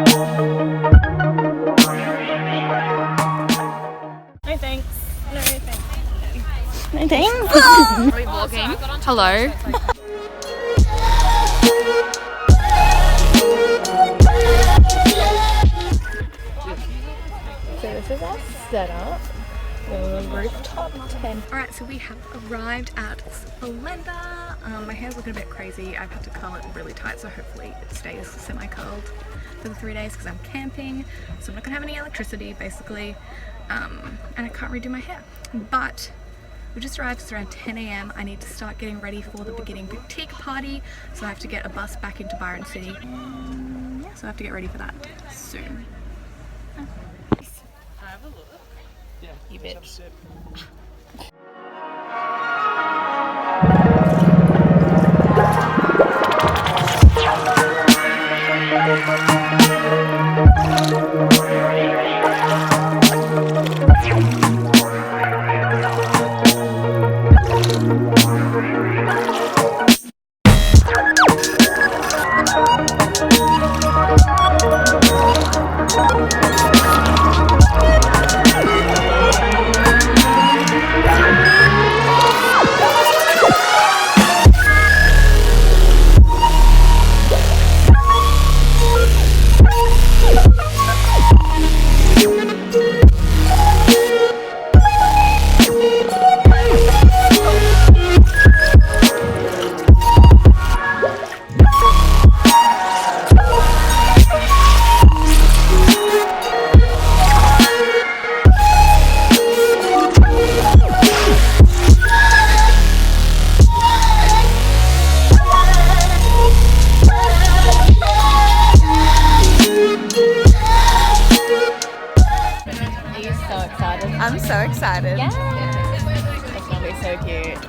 No thanks. No thanks. No thanks. Are we vlogging? Hello. So this is our setup. Rooftop tent. Alright, so we have arrived at Splendour. My hair's looking a bit crazy. I've had to curl it really tight, so hopefully it stays semi-curled for the 3 days because I'm camping. So I'm not gonna have any electricity basically. And I can't redo my hair. But we just arrived, it's around 10 AM. I need to start getting ready for the beginning boutique party. So I have to get a bus back into Byron City. Yeah, so I have to get ready for that soon. Have a look. Yeah. You bitch. I'm so excited. Yeah. It's gonna be so cute.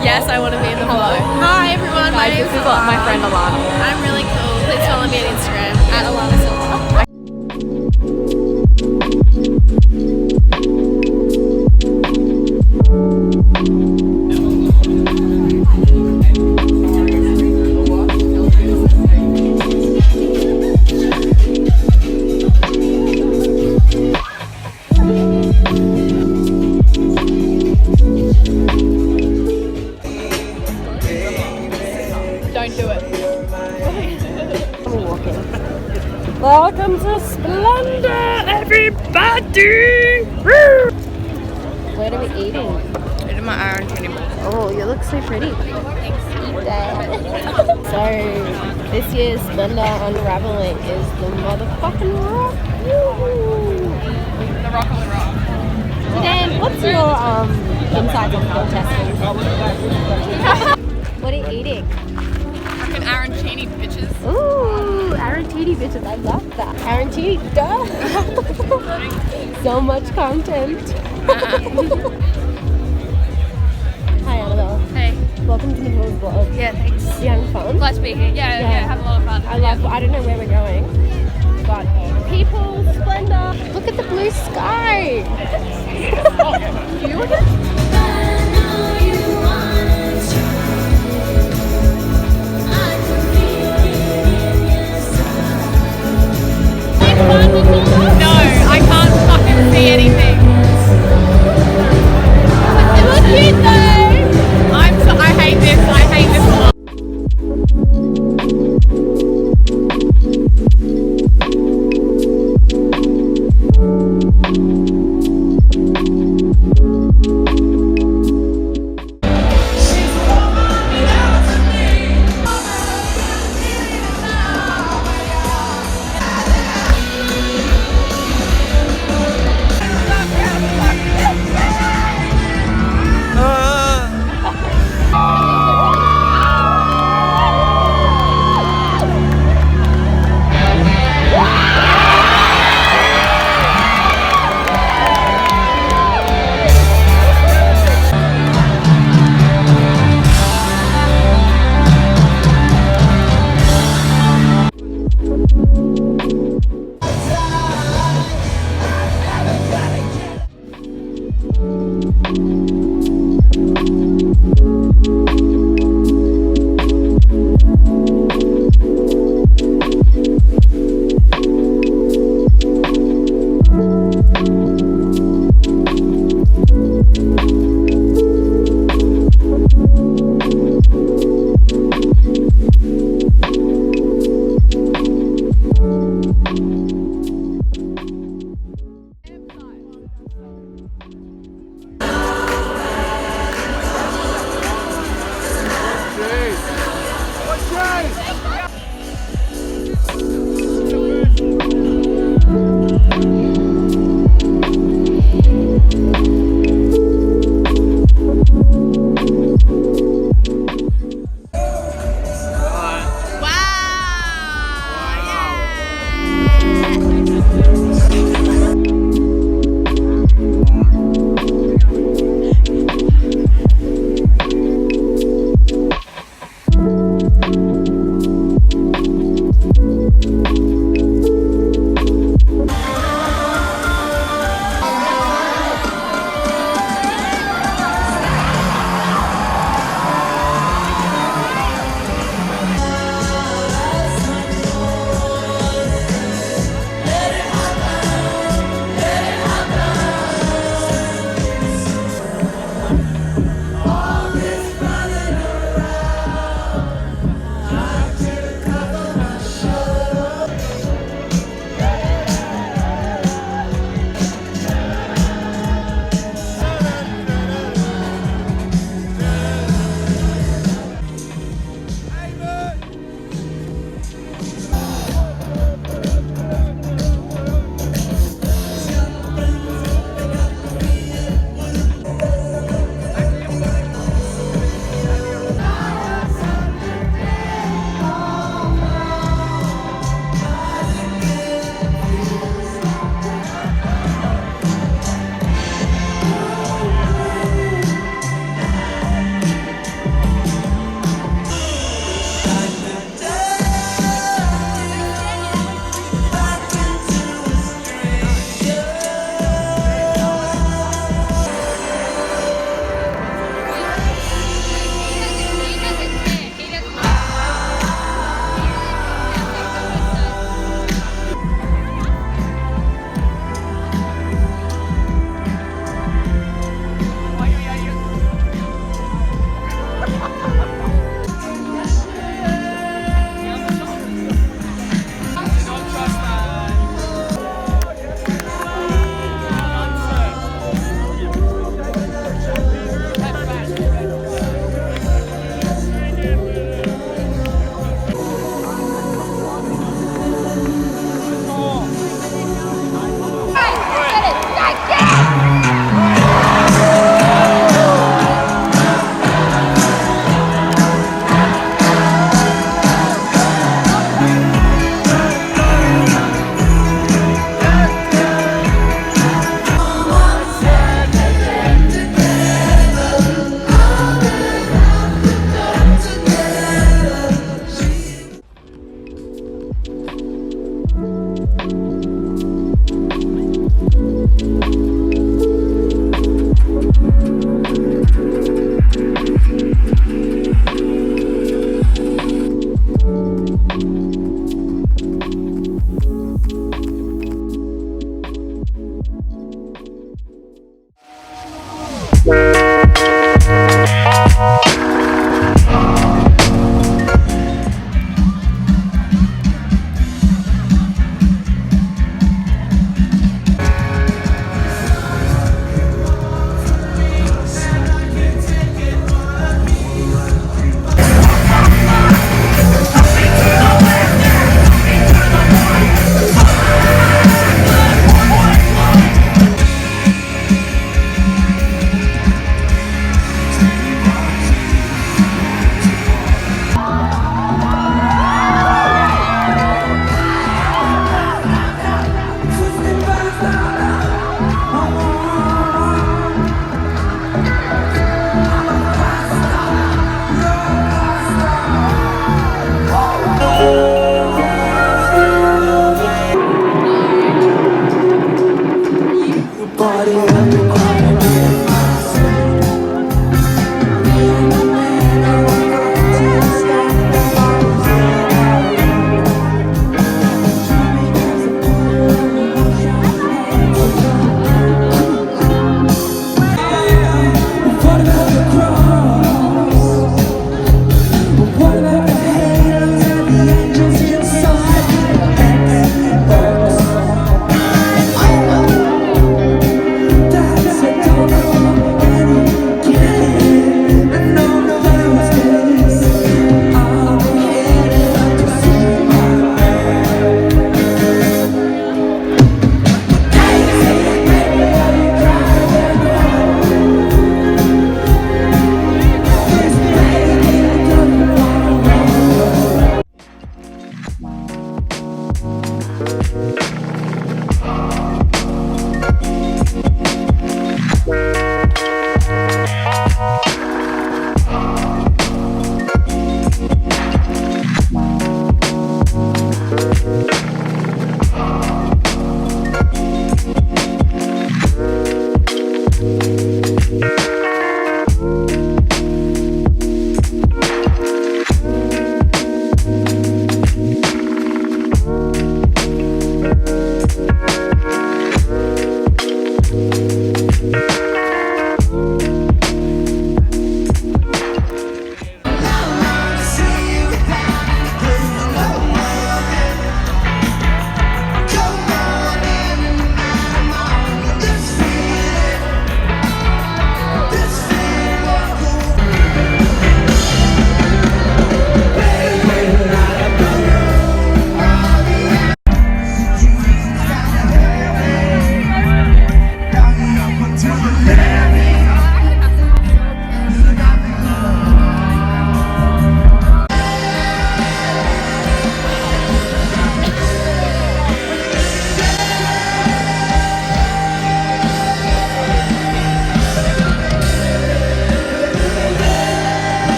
Yes, I want to be in the vlog. Hi everyone, my name is my friend Alana. I'm really cool. Please follow me on Instagram at Alana Silva. Don't do it. Welcome to Splendour, everybody! Woo! What are we eating? Eating my iron candy. Oh, you look so pretty. Eat that. So, this year's Splendour Unraveling is the motherfucking rock. Woo! The rock on the rock. So Dan, what's your insights on contesting? What are you eating? Fucking arancini bitches. Ooh, arancini bitches, I love that. Arancini, duh. So much content. Hi Annabelle. Hey. Welcome to Matilda's vlog. Yeah, thanks. You having fun? Glad to be here. Yeah, have a lot of fun. I don't know where we're going, but people, Splendour. Look at the blue sky. You look at No, I can't fucking see anything. Look cute though. I hate this. I hate this a lot.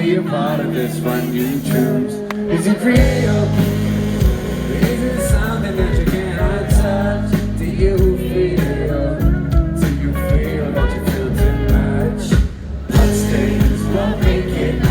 be a part of this one you choose. Is it real? Is it something that you cannot touch? Do you feel? Do you feel that you feel too much? Bloodstains won't make it.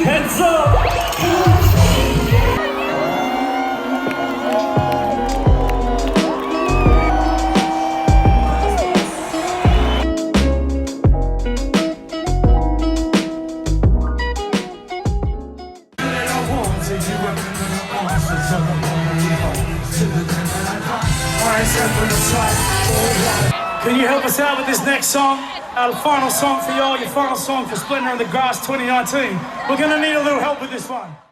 Heads up! Can you help us out with this next song? Our final song for y'all, your final song for Splendour in the Grass 2019. We're gonna need a little help with this one.